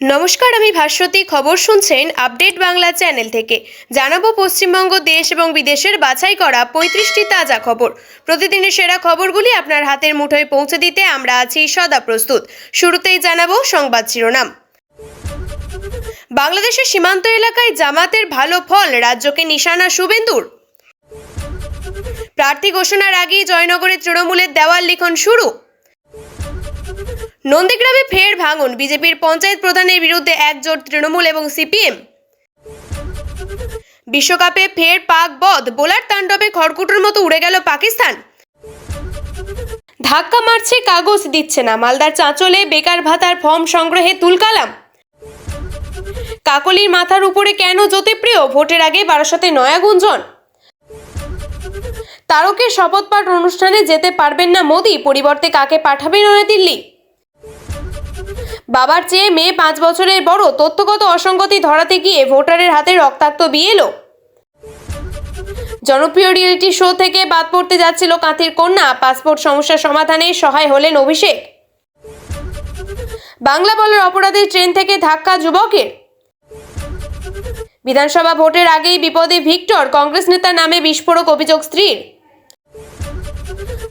নমস্কার, আমি ভাস্বতী। খবর শুনছেন আপডেট বাংলা চ্যানেল থেকে। জানাবো পশ্চিমবঙ্গ, দেশ এবং বিদেশের বাছাই করা 35টি তাজা খবর। প্রতিদিনের সেরা খবরগুলি আপনার হাতের মুঠোয় পৌঁছে দিতে আমরা আছি সদা প্রস্তুত। শুরুতেই জানাবো সংবাদ শিরোনাম। বাংলাদেশের সীমান্ত এলাকায় জামাতের ভালো ফল, রাজ্যকে নিশানা শুভেন্দুর। প্রার্থী ঘোষণার আগেই জয়নগরে তৃণমূলের দেওয়াল লিখন শুরু। নন্দীগ্রামে ফের ভাঙন, বিজেপির পঞ্চায়েত প্রধানের বিরুদ্ধে একজোট তৃণমূল এবং সিপিএম। বিশ্বকাপে ফের পাক বধ, বোলার তাণ্ডবে খড়কুটোর মতো উড়ে গেল পাকিস্তান। ধাক্কা মারছে, কাগজ দিচ্ছে না, মালদার চাঁচলে বেকার ভাতার ফর্ম সংগ্রহে তুলকালাম। কাকলির মাথার উপরে কেন জ্যোতিপ্রিয়, ভোটের আগে বারাসতে নয়া গুঞ্জন। তারকের শপথ পাঠ অনুষ্ঠানে যেতে পারবেন না মোদি, পরিবর্তে কাকে পাঠাবে নয়াদিল্লি। বাবার চেয়ে মেয়ে 5 বছরের বড়, তথ্যগত অসঙ্গতি ধরাতে গিয়ে ভোটারের হাতে রক্তাক্ত বিএলও। জনপ্রিয় রিয়েলিটি শো থেকে বাদ পড়তে যাচ্ছিল কাঁথির কন্যা, পাসপোর্ট সমস্যা সমাধানে সহায় হলেন অভিষেক। বাংলা বলার অপরাধে ট্রেন থেকে ধাক্কা যুবকের। বিধানসভা ভোটের আগেই বিপদে ভিক্টর, কংগ্রেস নেতার নামে বিস্ফোরক অভিযোগ স্ত্রীর।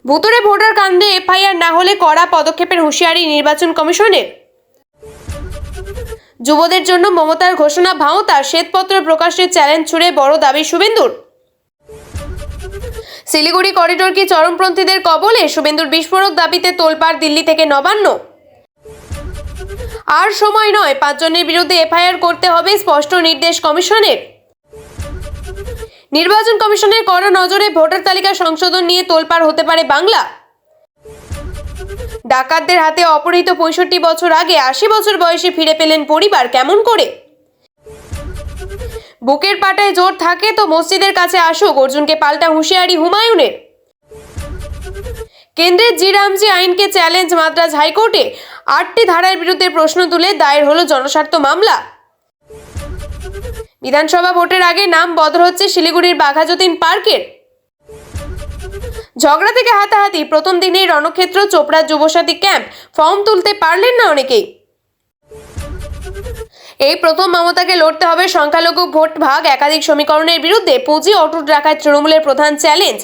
ভুতুড়ে ভোটার কাণ্ডে এফআইআর না হলে কড়া পদক্ষেপের হুঁশিয়ারি নির্বাচন কমিশনের। যুবদের জন্য মমতার ঘোষণা ভাঁওতা, শ্বেতপত্র প্রকাশের চ্যালেঞ্জ ছুড়ে বড় দাবি শুভেন্দুর। শিলিগুড়ি করিডোর কি চরমপন্থীদের কবলে, শুভেন্দুর বিস্ফোরক দাবিতে তোলপাড় দিল্লি থেকে নবান্ন। আর সময় নয়, 5 জনের বিরুদ্ধে এফআইআর করতে হবে, স্পষ্ট নির্দেশ কমিশনের। নির্বাচন কমিশনের কড়া নজরে ভোটার তালিকা সংশোধন নিয়ে তোলপাড় হতে পারে বাংলা। ডাকাতদের হাতে অপহৃত 65 বছর আগে 80 বছর বয়সে ফিরে পেলেন পরিবার, কেমন করে? বুকের পাটায় জোর থাকে তো মসজিদের কাছে আসুক, অর্জুনকে পাল্টা হুঁশিয়ারি হুমায়ুনের। কেন্দ্রের জি রামজি আইনকে চ্যালেঞ্জ মাদ্রাজ হাইকোর্টে, 8টি ধারার বিরুদ্ধে প্রশ্ন তুলে দায়ের হলো জনস্বার্থ মামলা। বিধানসভা ভোটের আগে নাম বদল হচ্ছে শিলিগুড়ির বাঘাযতীন পার্কের। ঝগড়া থেকে হাতাহাতি, প্রথম দিনেই রণক্ষেত্র চোপড়া যুবসাথী ক্যাম্প, ফর্ম তুলতে পারলেন না অনেকেই। এই প্রথম মমতাকে লড়তে হবে সংখ্যালঘু ভোট ভাগ, একাধিক সমীকরণের বিরুদ্ধে পুঁজি অটুট রাখায় তৃণমূলের প্রধান চ্যালেঞ্জ।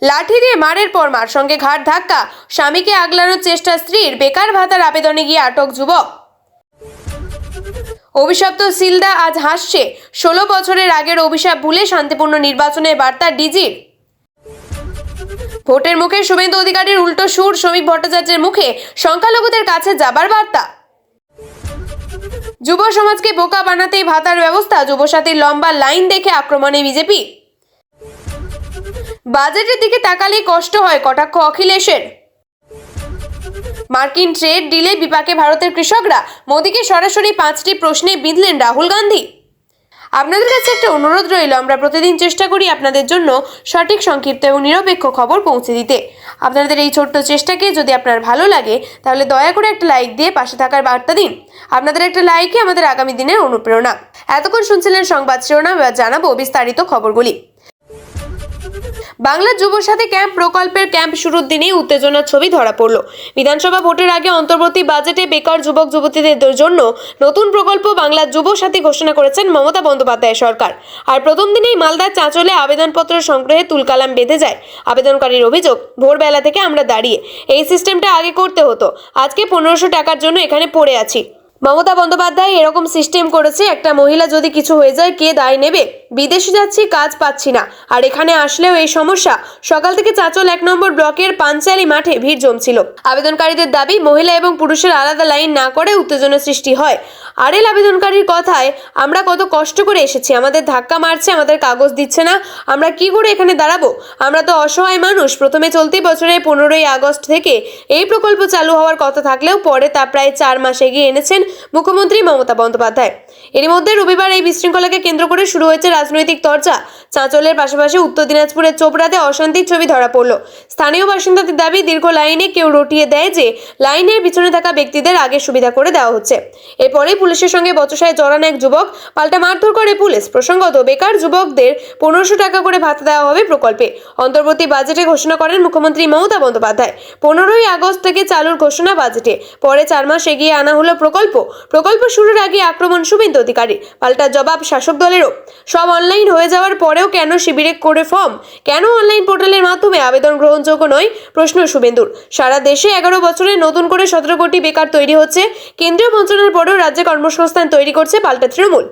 লাঠি দিয়ে মারের পর মার, সঙ্গে ঘাট ধাক্কা, স্বামীকে আগলানোর চেষ্টা স্ত্রীর, বেকার ভাতার আবেদনে গিয়ে আটক যুবক। অভিশপ্ত সিলদা আজ হাসছে, 16 বছরের আগের অভিশাপ ভুলে শান্তিপূর্ণ নির্বাচনের বার্তা ডিজির। ভোটের মুখে শুভেন্দু অধিকারীর উল্টো সুর, শ্রমিক ভট্টাচার্যের মুখে সংখ্যালঘুদের কাছে যাবার বার্তা। যুব সমাজকে বোকা বানাতেই ভাতার ব্যবস্থা, যুবসাথীর লম্বা লাইন দেখে আক্রমণে বিজেপি। বাজেটের দিকে তাকালেই কষ্ট হয়, কটাক্ষ অখিলেশের। মার্কিন ট্রেড ডিলে বিপাকে ভারতের কৃষকরা, মোদীকে সরাসরি 5টি প্রশ্নে বিঁধলেন রাহুল গান্ধী। আপনাদের কাছে একটা অনুরোধ রইল, আমরা প্রতিদিন চেষ্টা করি আপনাদের জন্য সঠিক, সংক্ষিপ্ত এবং নিরপেক্ষ খবর পৌঁছে দিতে। আপনাদের এই ছোট্ট চেষ্টাকে যদি আপনার ভালো লাগে তাহলে দয়া করে একটা লাইক দিয়ে পাশে থাকার বার্তা দিন। আপনাদের একটা লাইকই আমাদের আগামী দিনের অনুপ্রেরণা। এতক্ষণ শুনছিলেন সংবাদ শিরোনাম, এবার জানাবো বিস্তারিত খবরগুলি। বাংলা যুবসাথী ক্যাম্প প্রকল্পের ক্যাম্প শুরুর দিনেই উত্তেজনার ছবি ধরা পড়ল। বিধানসভা ভোটের আগে অন্তর্বর্তী বাজেটে বেকার যুবক যুবতীদের জন্য নতুন প্রকল্প বাংলা যুবসাথী ঘোষণা করেছেন মমতা বন্দ্যোপাধ্যায় সরকার। আর প্রথম দিনেই মালদার চাঁচলে আবেদনপত্র সংগ্রহে তুলকালাম বেঁধে যায়। আবেদনকারীর অভিযোগ, ভোরবেলা থেকে আমরা দাঁড়িয়ে, এই সিস্টেমটা আগে করতে হতো, আজকে 1500 টাকার জন্য এখানে পড়ে আছি। মমতা বন্দ্যোপাধ্যায় এরকম সিস্টেম করেছে, একটা মহিলা যদি কিছু হয়ে যায় কে দায় নেবে? বিদেশে যাচ্ছি, কাজ পাচ্ছি না, আর এখানে আসলেও এই সমস্যা। সকাল থেকে চাঁচল 1 নম্বর ব্লকের পাঞ্চালি মাঠে ভিড় জমছিল। আবেদনকারীদের দাবি, মহিলা এবং পুরুষের আলাদা লাইন না করে উত্তেজনা সৃষ্টি হয়। আরেল আবেদনকারীর কথায়, আমরা কত কষ্ট করে এসেছি, আমাদের ধাক্কা মারছে, আমাদের কাগজ দিচ্ছে না, আমরা কি করে এখানে দাঁড়াবো? আমরা তো অসহায় মানুষ। প্রথমে চলতি বছরের 15ই আগস্ট থেকে এই প্রকল্প চালু হওয়ার কথা থাকলেও পরে তা প্রায় 4 মাস এগিয়ে এনেছেন মুখ্যমন্ত্রী মমতা বন্দ্যোপাধ্যায়। এরই মধ্যে রবিবার এই বিশৃঙ্খলাকে কেন্দ্র করে শুরু হয়েছে রাজনৈতিক চর্চা। চাঁচলের পাশাপাশি উত্তর দিনাজপুরের চোপড়াতে অশান্তির ছবি ধরা পড়ল। স্থানীয় বাসিন্দাদের দাবি, দীর্ঘ লাইনে কেউ রটিয়ে দেয় যে লাইনের পিছনে থাকা ব্যক্তিদের আগে সুবিধা করে দেওয়া হচ্ছে। এরপরেই পুলিশের সঙ্গে বচসায় জড়ান এক যুবক, পাল্টা মারধর করে পুলিশ। প্রসঙ্গত, বেকার যুবকদের 1500 টাকা করে ভাতা দেওয়া হবে প্রকল্পে। অন্তর্বর্তী বাজেটে ঘোষণা করেন মুখ্যমন্ত্রী মমতা বন্দ্যোপাধ্যায়। 15ই আগস্ট থেকে চালুর ঘোষণা বাজেটে। পরে 4 মাস এগিয়ে আনা হলো প্রকল্প শুরুর আগে আক্রমণ শুভেন্দু অধিকারী। পাল্টা জবাব শাসক দলেরও। সব অনলাইন হয়ে যাওয়ার পরেও কেন শিবিরে করে ফর্ম? কেন অনলাইন পোর্টালের মাধ্যমে আবেদন গ্রহণযোগ্য নয়? প্রশ্ন শুভেন্দুর। সারা দেশে 11 বছরে নতুন করে 17 কোটি বেকার তৈরি হচ্ছে। কেন্দ্রীয় মন্ত্রণার পরেও রাজ্যে কর্মসংস্থান তৈরি করছে পাল্টা তৃণমূল।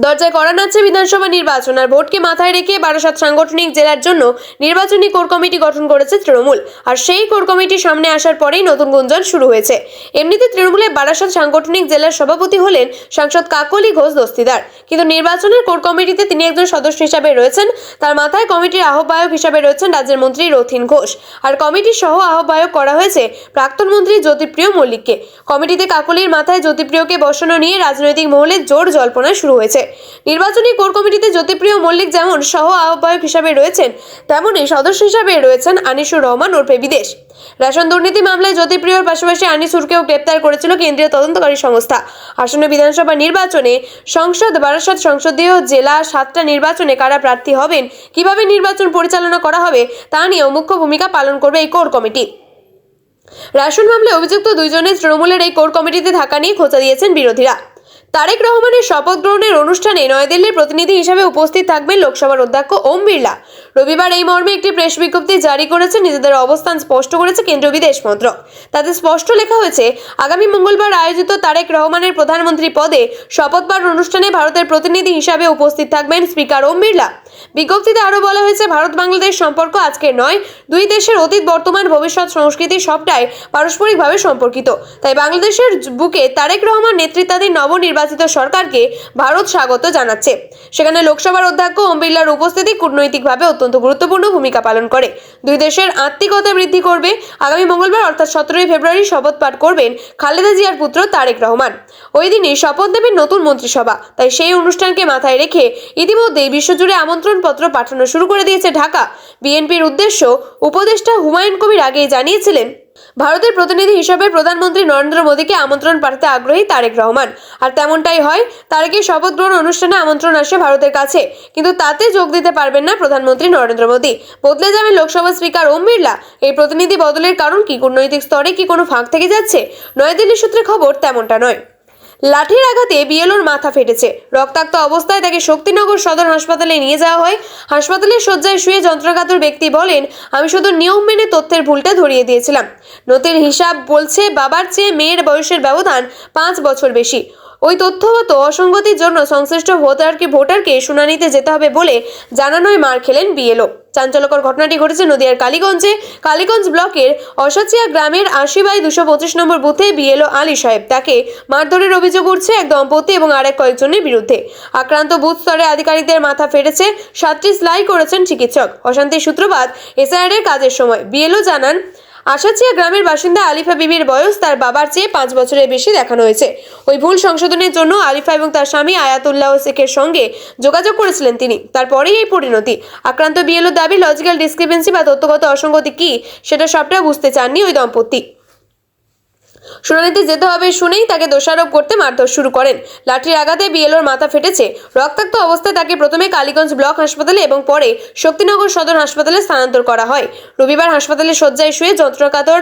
দরজায় কড়া নাড়ছে বিধানসভা নির্বাচন আর ভোটকে মাথায় রেখে বারাসাত সাংগঠনিক জেলার জন্য নির্বাচনী কোর কমিটি গঠন করেছে তৃণমূল। আর সেই কোর কমিটি সামনে আসার পরেই নতুন গুঞ্জন শুরু হয়েছে। এমনিতে তৃণমূলের বারাসাত সাংগঠনিক জেলার সভাপতি হলেন সাংসদ কাকলি ঘোষ দস্তিদার, কিন্তু নির্বাচনের কোর কমিটিতে তিনি একজন সদস্য হিসাবে রয়েছেন। তার মাথায় কমিটির আহ্বায়ক হিসাবে রয়েছেন রাজ্যের মন্ত্রী রথীন ঘোষ, আর কমিটির সহ আহ্বায়ক করা হয়েছে প্রাক্তন মন্ত্রী জ্যোতিপ্রিয় মল্লিককে। কমিটিতে কাকলির মাথায় জ্যোতিপ্রিয়কে বসানো নিয়ে রাজনৈতিক মহলে জোর জল্পনা শুরু হয়েছে। নির্বাচনী কোর কমিটিতে জ্যোতিপ্রিয় মল্লিক যেমন সহ আহ্বায়ক হিসাবে রয়েছেন, তেমনই সদস্য হিসাবে রয়েছেন আনিসুর রহমান ওরফে বিদেশ। রেশন দুর্নীতি মামলায় জ্যোতিপ্রিয়র পাশাপাশি আনিসুরকেও গ্রেপ্তার করেছিল কেন্দ্রীয় তদন্তকারী সংস্থা। আসন্ন বিধানসভা নির্বাচনে সংসদ বারাসাত সংসদীয় জেলা 7টা নির্বাচনে কারা প্রার্থী হবেন, কিভাবে নির্বাচন পরিচালনা করা হবে তা নিয়েও মুখ্য ভূমিকা পালন করবে এই কোর কমিটি। রেশন মামলায় অভিযুক্ত 2 জনের তৃণমূলের এই কোর কমিটিতে থাকা নিয়ে খোঁচা দিয়েছেন বিরোধীরা। তারেক রহমানের শপথ গ্রহণের অনুষ্ঠানে নয়াদিল্লির প্রতিনিধি হিসেবে উপস্থিত থাকবেন লোকসভার অধ্যক্ষ ওম বিড়লা। রবিবার এই মর্মে একটি প্রেস বিজ্ঞপ্তি জারি করেছে। নিজেদের অবস্থান স্পষ্ট করেছে কেন্দ্রীয় বিদেশ মন্ত্রক। তাতে স্পষ্ট লেখা হয়েছে, আগামী মঙ্গলবার আয়োজিত তারেক রহমানের প্রধানমন্ত্রী পদে শপথ পাঠ অনুষ্ঠানে ভারতের প্রতিনিধি হিসাবে উপস্থিত থাকবেন স্পিকার ওম বিড়লা। বিজ্ঞপ্তিতে আরও বলা হয়েছে, ভারত বাংলাদেশ সম্পর্ক আজকের নয়, দুই দেশের অতীত, বর্তমান, ভবিষ্যৎ, সংস্কৃতি সবটাই পারস্পরিকভাবে সম্পর্কিত। তাই বাংলাদেশের বুকে তারেক রহমান নেতৃত্বাধীন নবনির্বাচিত সরকারকে ভারত স্বাগত জানাচ্ছে। সেখানে লোকসভার অধ্যক্ষ ওম বিড়লার উপস্থিতি কূটনৈতিকভাবে অত্যন্ত গুরুত্বপূর্ণ ভূমিকা পালন করে। দুই দেশের আত্মীয়তা বৃদ্ধি করবে। আগামী মঙ্গলবার অর্থাৎ 17ই ফেব্রুয়ারি শপথ পাঠ করবেন খালেদা জিয়ার পুত্র তারেক রহমান। ওই দিনই শপথ নেবেন নতুন মন্ত্রিসভা। তাই সেই অনুষ্ঠানকে মাথায় রেখে ইতিমধ্যেই বিশ্বজুড়ে আমন্ত্রণপত্র পাঠানো শুরু করে দিয়েছে ঢাকা। বিএনপির উদ্দেশ্য উপদেষ্টা হুমায়ুন কবির আগেই জানিয়েছিলেন, ভারতের প্রতিনিধি হিসেবে প্রধানমন্ত্রী নরেন্দ্র মোদীকে আমন্ত্রণ পাঠাতে আগ্রহী তারেক রহমান। আর তেমনটাই হয়। তারেকের শপথ গ্রহণ অনুষ্ঠানে আমন্ত্রণ আসে ভারতের কাছে, কিন্তু তাতে যোগ দিতে পারবেন না প্রধানমন্ত্রী নরেন্দ্র মোদী। বদলে যাবেন লোকসভা স্পিকার ওম বিড়লা। এই প্রতিনিধি বদলের কারণ কি? কূটনৈতিক স্তরে কি কোনো ফাঁক থেকে যাচ্ছে? নয়াদিল্লি সূত্রে খবর, তেমনটা নয়। লাঠির আঘাতে বিএলওর মাথা ফেটেছে। রক্তাক্ত অবস্থায় তাকে শক্তিনগর সদর হাসপাতালে নিয়ে যাওয়া হয়। হাসপাতালের শয্যায় শুয়ে যন্ত্রকাতর ব্যক্তি বলেন, আমি শুধু নিয়ম মেনে তথ্যের ভুলটা ধরিয়ে দিয়েছিলাম। নথির হিসাব বলছে বাবার চেয়ে মেয়ের বয়সের ব্যবধান 5 বছর বেশি। ওই তথ্যগত অসঙ্গতির জন্য সংশ্লিষ্ট ভোটারকে শুনানিতে যেতে হবে বলে জানানোয় মার খেলেন বিএলও। চাঞ্চল্যকর ঘটনাটি ঘটেছে নদিয়ার কালীগঞ্জ ব্লকের অসাচিয়া গ্রামের 80/225 নম্বর বুথে বিএলও আলী সাহেব। তাকে মারধরের অভিযোগ উঠছে এক দম্পতি এবং আরেক কয়েকজনের বিরুদ্ধে। আক্রান্ত বুথ স্তরে আধিকারিকদের মাথা ফেটেছে। 7টি সেলাই করেছেন চিকিৎসক। অশান্তির সূত্রপাত এসআইআর এর কাজের সময়। বিএলও জানান, আশাচিয়া গ্রামের বাসিন্দা আলিফা বিবির বয়স তার বাবার চেয়ে 5 বছরের বেশি দেখানো হয়েছে। ওই ভুল সংশোধনের জন্য আলিফা এবং তার স্বামী আয়াতুল্লাহ শেখের সঙ্গে যোগাযোগ করেছিলেন তিনি। তারপরেই এই পরিণতি। আক্রান্ত বিএলও দাবি, লজিক্যাল ডিসক্রিপেন্সি বা তথ্যগত অসঙ্গতি কি সেটা সবটা বুঝতে চাননি ওই দম্পতি। শুনানিতে যেতে হবে শুনেই তাকে দোষারোপ করতে মারধর শুরু করেন। লাঠির আঘাতে বিএলওর মাথা ফেটেছে। রক্তাক্ত অবস্থায় তাকে প্রথমে কালীগঞ্জ ব্লক হাসপাতালে এবং পরে শক্তিনগর সদর হাসপাতালে স্থানান্তর করা হয়। রবিবার হাসপাতালে শয্যায় শুয়ে যন্ত্রকাতর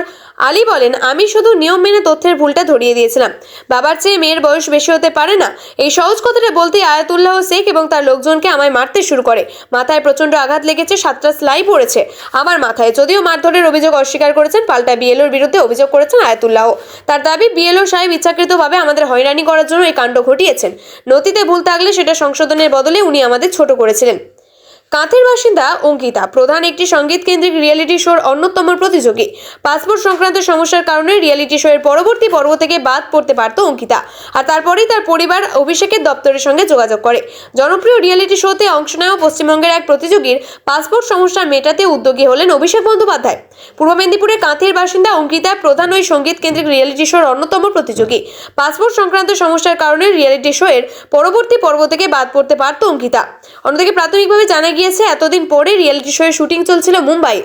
আলী বলেন, আমি শুধু নিয়ম মেনে তথ্যের ভুলটা ধরিয়ে দিয়েছিলাম। বাবার চেয়ে মেয়ের বয়স বেশি হতে পারে না। এই সহজ কথাটা বলতেই আয়াতুল্লাহ শেখ এবং তার লোকজনকে আমায় মারতে শুরু করে। মাথায় প্রচন্ড আঘাত লেগেছে। 7টা সেলাই পড়েছে আমার মাথায়। যদিও মারধরের অভিযোগ অস্বীকার করেছেন, পাল্টা বিএলওর বিরুদ্ধে অভিযোগ করেছেন আয়াতুল্লাহ। তার দাবি, বিএলও সাহেব ইচ্ছাকৃতভাবে আমাদের হয়রানি করার জন্য এই কাণ্ড ঘটিয়েছেন। নথিতে ভুল থাকলে সেটা সংশোধনের বদলে উনি আমাদের ছোট করেছিলেন। কাঁথের বাসিন্দা অঙ্কিতা প্রধান একটি সঙ্গীত কেন্দ্রিক রিয়েলিটি শোর অন্যতম প্রতিযোগী। পাসপোর্ট সংক্রান্ত সমস্যার কারণে রিয়েলিটি শো এর পরবর্তী পর্ব থেকে বাদ পড়তে পারত অঙ্কিতা। আর তারপরেই তার পরিবার অভিষেকের দপ্তরের সঙ্গে যোগাযোগ করে। জনপ্রিয় রিয়েলিটি শোতে অংশ নেওয়া পশ্চিমবঙ্গের এক প্রতিযোগীর পাসপোর্ট সমস্যা মেটাতে উদ্যোগী হলেন অভিষেক বন্দ্যোপাধ্যায়। পূর্ব মেদিনীপুরের কাঁথির বাসিন্দা অঙ্কিতা প্রধান ওই সঙ্গীত কেন্দ্রিক রিয়েলিটি শোর অন্যতম প্রতিযোগী। পাসপোর্ট সংক্রান্ত সমস্যার কারণে রিয়েলিটি শো এর পরবর্তী পর্ব থেকে বাদ পড়তে পারত অঙ্কিতা। অন্যদিকে প্রাথমিকভাবে জানা গিয়েছে এতদিন পরে রিয়েলিটি শো এর শুটিং চলছিল মুম্বাই।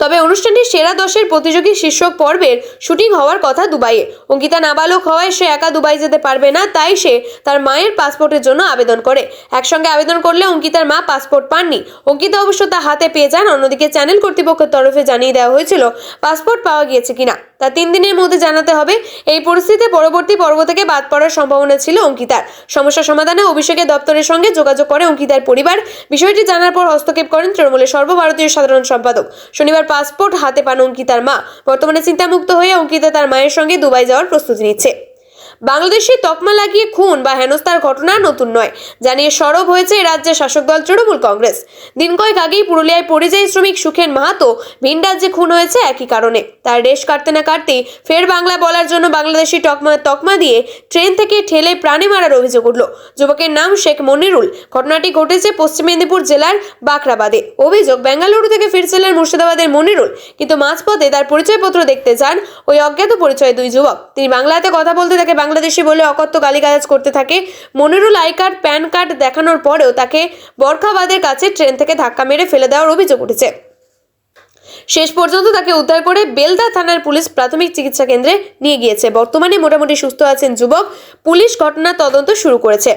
তবে অনুষ্ঠানটি সেরা 10-এর প্রতিযোগী শীর্ষক পর্বের শুটিং হওয়ার কথা দুবাইয়ে। অঙ্কিতা নাবালক হওয়ায় সে একা দুবাই যেতে পারবে না, তাই সে তার মায়ের পাসপোর্টের জন্য আবেদন করে। একসঙ্গে আবেদন করলে অঙ্কিতার মা পাসপোর্ট পাননি। অঙ্কিতা অবশ্য তা হাতে পেয়ে যান। অন্যদিকে চ্যানেল কর্তৃপক্ষের তরফে জানিয়ে দেওয়া হয়েছিল পাসপোর্ট পাওয়া গিয়েছে কিনা তা 3 দিনের মধ্যে জানাতে হবে। এই পরিস্থিতিতে পরবর্তী পর্ব থেকে বাদ পড়ার সম্ভাবনা ছিল অঙ্কিতার। সমস্যা সমাধানে অভিষেকের দপ্তরের সঙ্গে যোগাযোগ করে অঙ্কিতার পরিবার। বিষয়টি জানার পর হস্তক্ষেপ করেন তৃণমূলের সর্বভারতীয় সাধারণ সম্পাদক। শনিবার পাসপোর্ট হাতে পান অঙ্কিতার মা। বর্তমানে চিন্তামুক্ত হয়ে অঙ্কিতা তার মায়ের সঙ্গে দুবাই যাওয়ার প্রস্তুতি নিচ্ছে। বাংলাদেশে তকমা লাগিয়ে খুন বা হেনস্থার ঘটনা নতুন নয়, জানিয়ে সরব হয়েছে রাজ্যের শাসক দল তৃণমূল কংগ্রেস। দিন কয়েক আগেই পুরুলিয়ায় পরিযায়ী শ্রমিক সুখেন মাহাতো ভিন রাজ্যে খুন হয়েছে একই কারণে। তার রেশ কাটতে না কাটতেই ফের বাংলা বলার জন্য বাংলাদেশি তকমা দিয়ে ট্রেন থেকে ঠেলে প্রাণে মারার অভিযোগ উঠল। যুবকের নাম শেখ মনিরুল। ঘটনাটি ঘটেছে পশ্চিম মেদিনীপুর জেলার বাঁকড়াবাদে। অভিযোগ, বেঙ্গালুরু থেকে ফিরছিলেন মুর্শিদাবাদের মনিরুল, কিন্তু মাঝপথে তার পরিচয়পত্র দেখতে যান ওই অজ্ঞাত পরিচয় দুই যুবক। তিনি বাংলাতে কথা বলতে তাকে বাংলাদেশি বলে অকথ্য গালিগালাজ করতে থাকে। Monirul I card, pan card দেখানোর পরেও তাকে বরখাবাদের কাছে ট্রেন থেকে ধাক্কা মেরে ফেলে দেওয়ার অভিযোগ উঠেছে। শেষ পর্যন্ত তাকে উদ্ধার করে বেলদা থানার পুলিশ প্রাথমিক চিকিৎসা কেন্দ্রে নিয়ে গিয়েছে। বর্তমানে মোটামুটি সুস্থ আছেন যুবক। পুলিশ ঘটনার তদন্ত শুরু করেছে।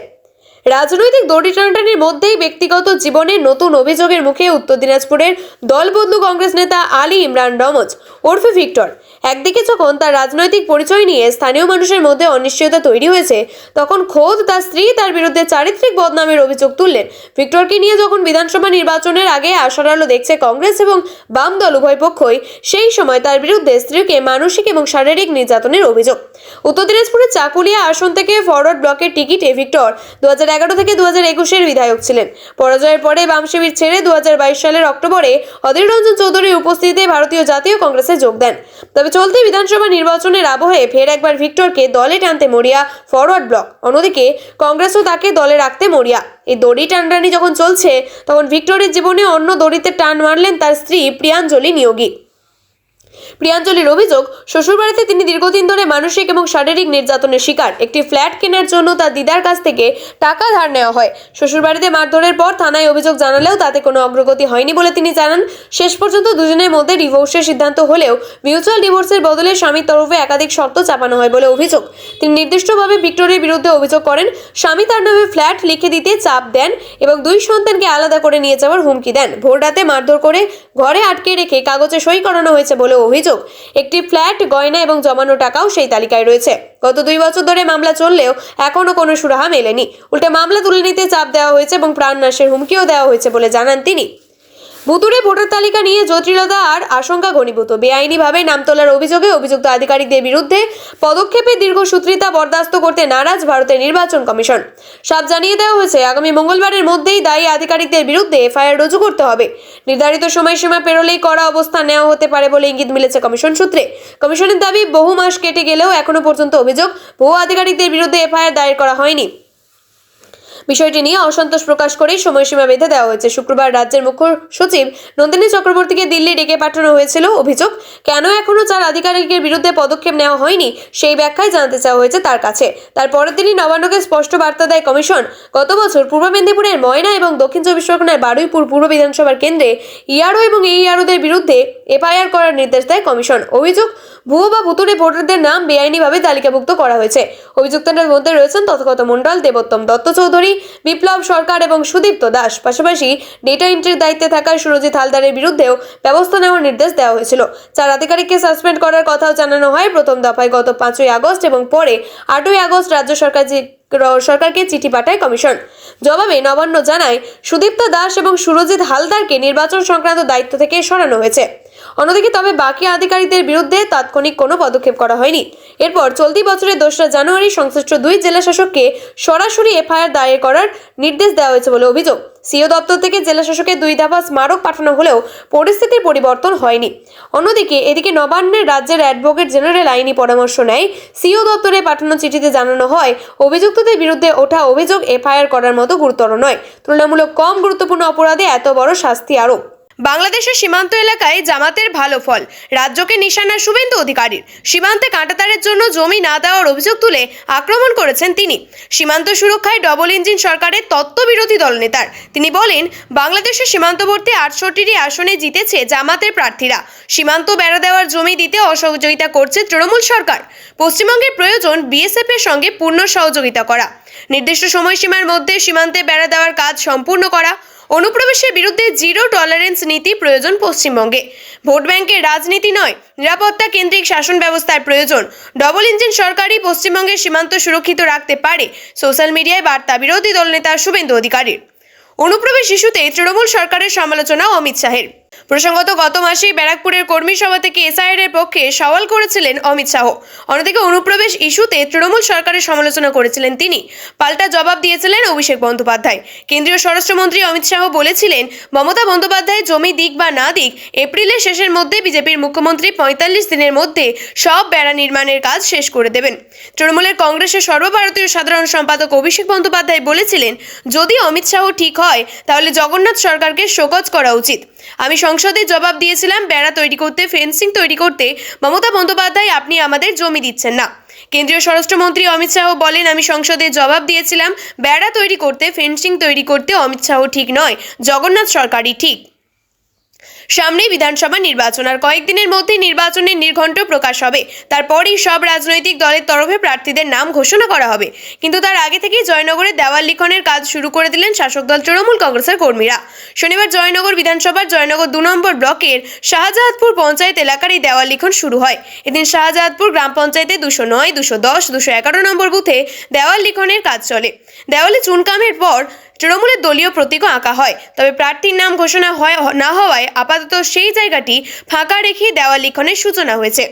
রাজনৈতিক দড়ি টানাটানির মধ্যেই ব্যক্তিগত জীবনে নতুন অভিযোগের মুখে উত্তর দিনাজপুরের দলবদলু কংগ্রেস নেতা আলী ইমরান রমজ ওরফে ভিক্টর। একদিকে যখন তার রাজনৈতিক পরিচয় নিয়ে স্থানীয় মানুষের মধ্যে অনিশ্চয়তা তৈরি হয়েছে, তখন খোদ তার স্ত্রী তার বিরুদ্ধে চারিত্রিক বদনামের অভিযোগ তুললেন। ভিক্টরকে নিয়ে যখন বিধানসভা নির্বাচনের আগে আশার আলো দেখছে কংগ্রেস এবং বাম দল উভয় পক্ষই, সেই সময় তার বিরুদ্ধে স্ত্রীকে মানসিক এবং শারীরিক নির্যাতনের অভিযোগ। উত্তর দিনাজপুরের চাকুলিয়া আসন থেকে ফরওয়ার্ড ব্লকের টিকিটে ভিক্টর 2011 থেকে 2021-এর বিধায়ক ছিলেন। পরাজয়ের পরে বাম শিবির ছেড়ে 2022 সালের অক্টোবরে অধীর রঞ্জন চৌধুরীর উপস্থিতিতে ভারতীয় জাতীয় কংগ্রেসে যোগ দেন। তবে চলতি বিধানসভা নির্বাচনের আবহে ফের একবার ভিক্টরকে দলে টানতে মরিয়া ফরওয়ার্ড ব্লক। অন্যদিকে কংগ্রেসও তাকে দলে রাখতে মরিয়া। এই দড়ি টানটানি যখন চলছে, তখন ভিক্টরের জীবনে অন্য দড়িতে টান মারলেন তার স্ত্রী প্রিয়াঞ্জলি নিয়োগী। প্রিয়াঞ্জলির অভিযোগ, শ্বশুরবাড়িতে তিনি দীর্ঘদিন ধরে মানসিক এবং শারীরিক নির্যাতনের শিকার। একটি ফ্ল্যাট কেনার জন্য তার দিদার কাছ থেকে টাকা ধার নেওয়া হয়। শ্বশুরবাড়িতে মারধরের পর থানায় অভিযোগ জানালেও তাতে কোনো অগ্রগতি হয়নি বলে তিনি জানান। শেষ পর্যন্ত দুজনের মধ্যে ডিভোর্সের সিদ্ধান্ত হলেও মিউচুয়াল ডিভোর্সের বদলে স্বামীর তরফে একাধিক শর্ত চাপানো হয় বলে অভিযোগ। তিনি নির্দিষ্টভাবে ভিক্টরের বিরুদ্ধে অভিযোগ করেন, স্বামী তার নামে ফ্ল্যাট লিখে দিতে চাপ দেন এবং 2 সন্তানকে আলাদা করে নিয়ে যাওয়ার হুমকি দেন। ভোর রাতে মারধর করে ঘরে আটকে রেখে কাগজে সই করানো হয়েছে বলে অভিযোগ। একটি ফ্ল্যাট, গয়না এবং জমানো টাকাও সেই তালিকায় রয়েছে। গত 2 বছর ধরে মামলা চললেও এখনো কোনো সুরাহা মেলেনি। উল্টে মামলা তুলে নিতে চাপ দেওয়া হয়েছে এবং প্রাণনাশের হুমকিও দেওয়া হয়েছে বলে জানান তিনি। ভুতুড়ে ভোটার তালিকা নিয়ে জটিলতা আর আশঙ্কা ঘনীভূত। বেআইনিভাবে নাম তোলার অভিযোগে অভিযুক্ত আধিকারিকদের বিরুদ্ধে পদক্ষেপের দীর্ঘসূত্রিতা বরদাস্ত করতে নারাজ ভারতের নির্বাচন কমিশন। সাফ জানিয়ে দেওয়া হয়েছে, আগামী মঙ্গলবারের মধ্যেই দায়ী আধিকারিকদের বিরুদ্ধে এফআইআর রুজু করতে হবে। নির্ধারিত সময়সীমা পেরোলেই কড়া অবস্থান নেওয়া হতে পারে বলে ইঙ্গিত মিলেছে কমিশন সূত্রে। কমিশনের দাবি, বহু মাস কেটে গেলেও এখনো পর্যন্ত অভিযোগ ভুয়ো আধিকারিকদের বিরুদ্ধে এফআইআর দায়ের করা হয়নি। বিষয়টি নিয়ে অসন্তোষ প্রকাশ করেই সময়সীমা বেঁধে দেওয়া হয়েছে। শুক্রবার রাজ্যের মুখ্য সচিব নন্দিনী চক্রবর্তীকে দিল্লি ডেকে পাঠানো হয়েছিল। অভিযোগ, কেন এখনো 4 আধিকারিকের বিরুদ্ধে পদক্ষেপ নেওয়া হয়নি সেই ব্যাখ্যায় জানতে চাওয়া হয়েছে তার কাছে। তারপরের দিনই নবান্নকে স্পষ্ট বার্তা দেয় কমিশন। গত বছর পূর্ব মেদিনীপুরের ময়না এবং দক্ষিণ 24 পরগনার বারুইপুর পূর্ব বিধানসভার কেন্দ্রে ইআরও এবং এইআরওদের বিরুদ্ধে এফআইআর করার নির্দেশ দেয় কমিশন। অভিযোগ, ভুয়ো বা ভুতুড়ে ভোটারদের নাম বেআইনিভাবে তালিকাভুক্ত করা হয়েছে। অভিযুক্তদের মধ্যে রয়েছেন তথাগত মণ্ডল, দেবোত্তম দত্ত চৌধুরী, বিপ্লব সরকার এবং সুদীপ্ত দাস। পাশাপাশি ডেটা এন্ট্রির দায়িত্বে থাকা সুরজিৎ হালদারের বিরুদ্ধেও ব্যবস্থা নেওয়ার নির্দেশ দেওয়া হয়েছিল। 4 আধিকারিককে সাসপেন্ড করার কথাও জানানো হয় প্রথম দফায় গত 5ই আগস্ট এবং পরে 8ই আগস্ট রাজ্য সরকারকে চিঠি পাঠায় কমিশন। জবাবে নবান্ন জানায়, সুদীপ্ত দাস এবং সুরজিৎ হালদারকে নির্বাচন সংক্রান্ত দায়িত্ব থেকে সরানো হয়েছে। অন্যদিকে তবে বাকি আধিকারিকদের বিরুদ্ধে তাৎক্ষণিক কোনো পদক্ষেপ করা হয়নি। এরপর চলতি বছরের 2রা জানুয়ারি সংশ্লিষ্ট 2 জেলা শাসককে সরাসরি এফআইআর দায়ের করার নির্দেশ দেওয়া হয়েছে বলে অভিযোগ। সিও দপ্তর থেকে জেলা শাসকের 2 দফা স্মারক পাঠানো হলেও পরিস্থিতির পরিবর্তন হয়নি। অন্যদিকে এদিকে নবান্নের রাজ্যের অ্যাডভোকেট জেনারেল আইনি পরামর্শ নেয়। সিও দপ্তরে পাঠানো চিঠিতে জানানো হয়, অভিযুক্তদের বিরুদ্ধে ওঠা অভিযোগ এফআইআর করার মতো গুরুতর নয়। তুলনামূলক কম গুরুত্বপূর্ণ অপরাধে এত বড় শাস্তি আরোপ বাংলাদেশের সীমান্ত এলাকায় জামাতের ভালো ফল, রাজ্যকে নিশানা শুভেন্দু অধিকারীর। সীমান্তে কাঁটাতারের জন্য জমি না দেওয়ার অভিযোগ তুলে আক্রমণ করেছেন তিনি। সীমান্ত সুরক্ষায় ডবল ইঞ্জিন সরকারের তত্ত্ববিরোধী দলনেতার। তিনি বলেন, বাংলাদেশের সীমান্তবর্তী 68টি আসনে জিতেছে জামাতের প্রার্থীরা। সীমান্ত বেড়া দেওয়ার জমি দিতে অসহযোগিতা করছে তৃণমূল সরকার। পশ্চিমবঙ্গের প্রয়োজন বিএসএফ এর সঙ্গে পূর্ণ সহযোগিতা করা, নির্দিষ্ট সময়সীমার মধ্যে সীমান্তে বেড়া দেওয়ার কাজ সম্পূর্ণ করা, অনুপ্রবেশের বিরুদ্ধে জিরো টলারেন্স নীতি প্রয়োজন পশ্চিমবঙ্গে। ভোট ব্যাংকের রাজনীতি নয়, নিরাপত্তা কেন্দ্রিক শাসন ব্যবস্থার প্রয়োজন। ডবল ইঞ্জিন সরকারই পশ্চিমবঙ্গের সীমান্ত সুরক্ষিত রাখতে পারে, সোশ্যাল মিডিয়ায় বার্তা বিরোধী দলনেতা শুভেন্দু অধিকারীর। অনুপ্রবেশ ইস্যুতে তৃণমূল সরকারের সমালোচনা অমিত শাহের। প্রসঙ্গত, গত মাসে ব্যারাকপুরের কর্মী সভা থেকে এসআইআর এর পক্ষে সওয়াল করেছিলেন অমিত শাহ। অন্যদিকে অনুপ্রবেশ ইস্যুতে তৃণমূল সরকারের সমালোচনা করেছিলেন তিনি। পাল্টা জবাব দিয়েছিলেন অভিষেক বন্দ্যোপাধ্যায়। কেন্দ্রীয় স্বরাষ্ট্রমন্ত্রী অমিত শাহ বলেছিলেন, মমতা বন্দ্যোপাধ্যায় জমি দিক বা না দিক, এপ্রিলের শেষের মধ্যে বিজেপির মুখ্যমন্ত্রী 45 দিনের মধ্যে সব বেড়া নির্মাণের কাজ শেষ করে দেবেন। তৃণমূলের কংগ্রেসের সর্বভারতীয় সাধারণ সম্পাদক অভিষেক বন্দ্যোপাধ্যায় বলেছিলেন, যদি অমিত শাহ ঠিক হয় তাহলে জগন্নাথ সরকারকে শোকজ করা উচিত। আমি সংসদে জবাব দিয়েছিলাম, বেড়া তৈরি করতে, ফেন্সিং তৈরি করতে মমতা বন্দ্যোপাধ্যায় আপনি আমাদের জমি দিচ্ছেন না। কেন্দ্রীয় স্বরাষ্ট্রমন্ত্রী অমিত শাহ বলেন, আমি সংসদে জবাব দিয়েছিলাম, বেড়া তৈরি করতে, ফেন্সিং তৈরি করতে অমিত শাহ ঠিক নয়, জগন্নাথ সরকারই ঠিক। সামনেই বিধানসভা নির্বাচন, আর কয়েকদিনের মধ্যে নির্বাচনের নির্ঘণ্ট প্রকাশ হবে। তারপরই সব রাজনৈতিক দলের তরফে প্রার্থীদের নাম ঘোষণা করা হবে। কিন্তু তার আগে থেকেই জয়নগরে দেওয়াল লিখনের কাজ শুরু করে দিলেন শাসক দল তৃণমূল কংগ্রেসের কর্মীরা। শনিবার জয়নগর বিধানসভার জয়নগর 2 নম্বর ব্লকের শাহজাহাদপুর পঞ্চায়েত এলাকার এই দেওয়াল লিখন শুরু হয়। এদিন শাহজাহাদপুর গ্রাম পঞ্চায়েতে 209, 210, 211 নম্বর বুথে দেওয়াল লিখনের কাজ চলে। দেওয়ালে চুনকামের পর তৃণমূলের দলীয় প্রতীকও আঁকা হয়। তবে প্রার্থীর নাম ঘোষণা না হওয়ায় আপাতত সেই জায়গাটি ফাঁকা রেখে দেওয়াল লিখনের সূচনা হয়েছে।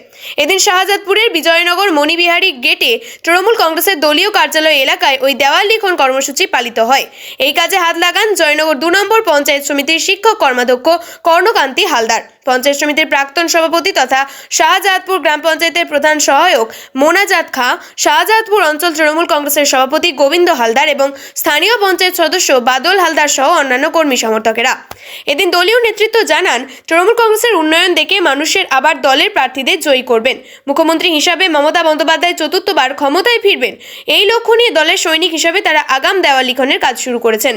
এদিন শাহজাদপুরের বিজয়নগর মণিবিহারী গেটে তৃণমূল কংগ্রেসের দলীয় কার্যালয় এলাকায় ওই দেওয়াল লিখন কর্মসূচি পালিত হয়। এই কাজে হাত লাগান জয়নগর 2 নম্বর পঞ্চায়েত সমিতির শিক্ষক কর্মাধ্যক্ষ কর্ণকান্তি হালদার, পঞ্চায়েত সমিতির প্রাক্তন সভাপতি তথা শাহজাদপুর গ্রাম পঞ্চায়েতের প্রধান সহায়ক মোনাজাত খাঁ, শাহজাদপুর অঞ্চল তৃণমূল কংগ্রেসের সভাপতি গোবিন্দ হালদার এবং স্থানীয় পঞ্চায়েত সদস্য বাদল হালদার সহ অন্যান্য কর্মী সমর্থকেরা। এদিন দলীয় নেতৃত্ব জানান, তৃণমূল কংগ্রেসের উন্নয়ন দেখে মানুষের আবার দলের প্রার্থীদের জয়ী করবেন। মুখ্যমন্ত্রী হিসাবে মমতা বন্দ্যোপাধ্যায় চতুর্থবার ক্ষমতায় ফিরবেন, এই লক্ষ্য নিয়ে দলের সৈনিক হিসাবে তারা আগাম দেওয়াল লিখনের কাজ শুরু করেছেন।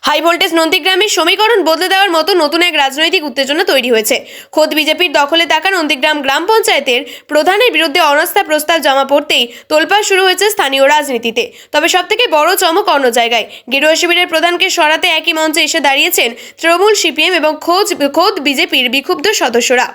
হাই ভোল্টেজ নন্দীগ্রামের সমীকরণ বদলে দেওয়ার মতো নতুন এক রাজনৈতিক উত্তেজনা তৈরি হয়েছে। খোদ বিজেপির দখলে থাকা নন্দীগ্রাম গ্রাম পঞ্চায়েতের প্রধানের বিরুদ্ধে অনাস্থা প্রস্তাব জমা পড়তেই তোলপাড় শুরু হয়েছে স্থানীয় রাজনীতিতে। তবে সবথেকে বড় চমক অন্য জায়গায়। গেরুয়া শিবিরের প্রধানকে সরাতে একই মঞ্চে এসে দাঁড়িয়েছেন তৃণমূল, সিপিএম এবং খোদ বিজেপির বিক্ষুব্ধ সদস্যরা।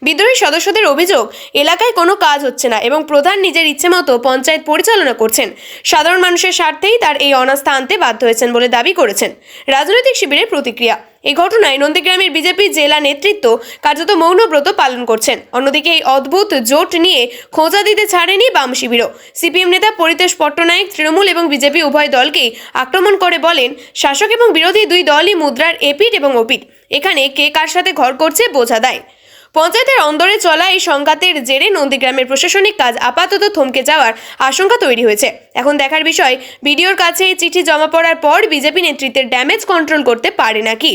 বিদ্রোহী সদস্যদের অভিযোগ, এলাকায় কোনো কাজ হচ্ছে না এবং প্রধান নিজের ইচ্ছে মতো পঞ্চায়েত পরিচালনা করছেন। সাধারণ মানুষের স্বার্থেই তার এই অনাস্থা আনতে বাধ্য হয়েছেন বলে দাবি করেছেন রাজনৈতিক শিবিরের প্রতিক্রিয়া। এই ঘটনায় নন্দীগ্রামের বিজেপি জেলা নেতৃত্ব কার্যত মৌনব্রত পালন করছেন। অন্যদিকে এই অদ্ভুত জোট নিয়ে খোঁজা দিতে ছাড়েনি বাম শিবিরও। সিপিএম নেতা পরিতোষ পট্টনায়ক তৃণমূল এবং বিজেপি উভয় দলকেই আক্রমণ করে বলেন, শাসক এবং বিরোধী দুই দলই মুদ্রার এপিঠ এবং ওপিঠ। এখানে কে কার সাথে ঘর করছে বোঝা দেয়। পঞ্চায়েতের অন্দরে চলা এই সংঘাতের জেরে নন্দীগ্রামের প্রশাসনিক কাজ আপাতত থমকে যাওয়ার আশঙ্কা তৈরি হয়েছে। এখন দেখার বিষয়, বিডিওর কাছে এই চিঠি জমা পড়ার পর বিজেপি নেতৃত্বের ড্যামেজ কন্ট্রোল করতে পারে নাকি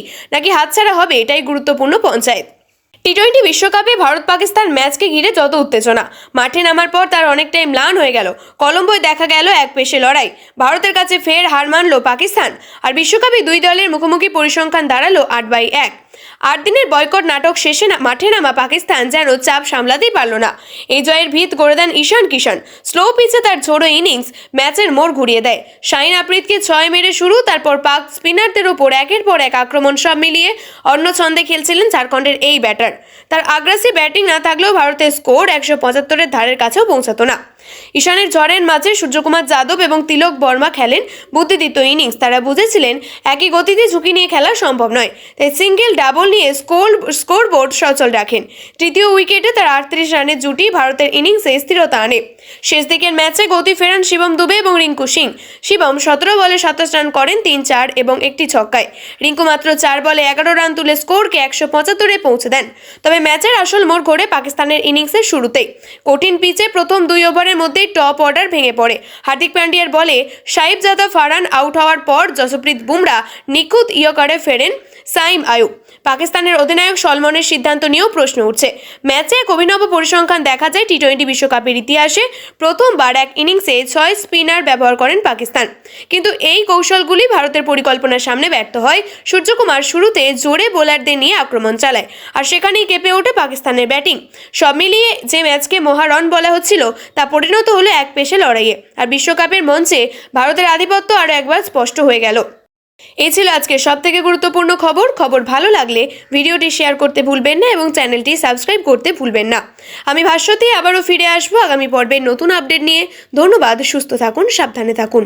হাতছাড়া হবে, এটাই গুরুত্বপূর্ণ পঞ্চায়েত। টি-20 বিশ্বকাপে ভারত পাকিস্তান ম্যাচকে ঘিরে যত উত্তেজনা, মাঠে নামার পর তার অনেকটাই ম্লান হয়ে গেল। কলম্বোয় দেখা গেল এক পেশে লড়াই, ভারতের কাছে ফের হার মানল পাকিস্তান। আর বিশ্বকাপে দুই দলের মুখোমুখি পরিসংখ্যান দাঁড়ালো 8/1। 8 দিনের বয়কট নাটক শেষে মাঠে নামা পাকিস্তান যেন চাপ সামলাতেই পারল না। এই জয়ের ভিত গড়ে দেন ঈশান কিষান। স্লো পিচে তার ঝোড়ো ইনিংস ম্যাচের মোড় ঘুরিয়ে দেয়। শাহিন আফ্রিদিকে 6 মেরে শুরু, তারপর পাক স্পিনারদের ওপর একের পর এক আক্রমণ, সব মিলিয়ে অন্য ছন্দে খেলছিলেন ঝাড়খণ্ডের এই ব্যাটার। তার আগ্রাসী ব্যাটিং না থাকলেও ভারতের স্কোর 175-এর ধারের কাছেও পৌঁছাতো না। ঈশানের ঝড়ের মাঝে সূর্যকুমার যাদব এবং তিলক বর্মা খেলেন বুদ্ধিদীপ্ত ইনিংস। তারা বুঝেছিলেন একই গতিতে ঝুঁকি নিয়ে খেলা সম্ভব নয়, তাই সিঙ্গেল ডাবল নিয়ে স্কোরবোর্ড সচল রাখেন। তৃতীয় উইকেটে তার 38 রানের জুটি ভারতের ইনিংসে স্থিরতা আনে। শেষ দিকের ম্যাচে গতি ফেরান শিবম দুবে এবং রিঙ্কু সিং। শিবম 17 বলে 27 রান করেন, 3 চার এবং একটি ছক্কায়। রিঙ্কু মাত্র 4 বলে 11 রান তুলে স্কোরকে 175-এ পৌঁছে দেন। তবে ম্যাচের আসল মোড় ঘোরে পাকিস্তানের ইনিংসের শুরুতেই। কঠিন পিচে প্রথম 2 ওভারের মধ্যেই টপ অর্ডার ভেঙে পড়ে। হার্দিক পান্ডিয়ার বলে সাইফজাদা ফারহান আউট হওয়ার পর জসপ্রীত বুমরা নিখুঁত ইয়র্কারে ফেরেন সাইম আয়ুব। পাকিস্তানের অধিনায়ক সলমনের সিদ্ধান্ত নিয়েও প্রশ্ন উঠছে। ম্যাচে এক অভিনব পরিসংখ্যান দেখা যায়। টি-20 বিশ্বকাপের ইতিহাসে প্রথমবার এক ইনিংসে 6 স্পিনার ব্যবহার করেন পাকিস্তান। কিন্তু এই কৌশলগুলি ভারতের পরিকল্পনার সামনে ব্যর্থ হয়। সূর্যকুমার শুরুতে জোরে বোলারদের নিয়ে আক্রমণ চালায়, আর সেখানেই কেঁপে ওঠে পাকিস্তানের ব্যাটিং। সব মিলিয়ে যে ম্যাচকে মহারণ বলা হচ্ছিল তা পরিণত হলো এক পেশে লড়াইয়ে, আর বিশ্বকাপের মঞ্চে ভারতের আধিপত্য আরও একবার স্পষ্ট হয়ে গেল। এই ছিল আজকের সবথেকে গুরুত্বপূর্ণ খবর ভালো লাগলে ভিডিওটি শেয়ার করতে ভুলবেন না এবং চ্যানেলটি সাবস্ক্রাইব করতে ভুলবেন না। আমি ভাস্বতী আবারও ফিরে আসবো আগামী পর্বের নতুন আপডেট নিয়ে। ধন্যবাদ। সুস্থ থাকুন, সাবধানে থাকুন।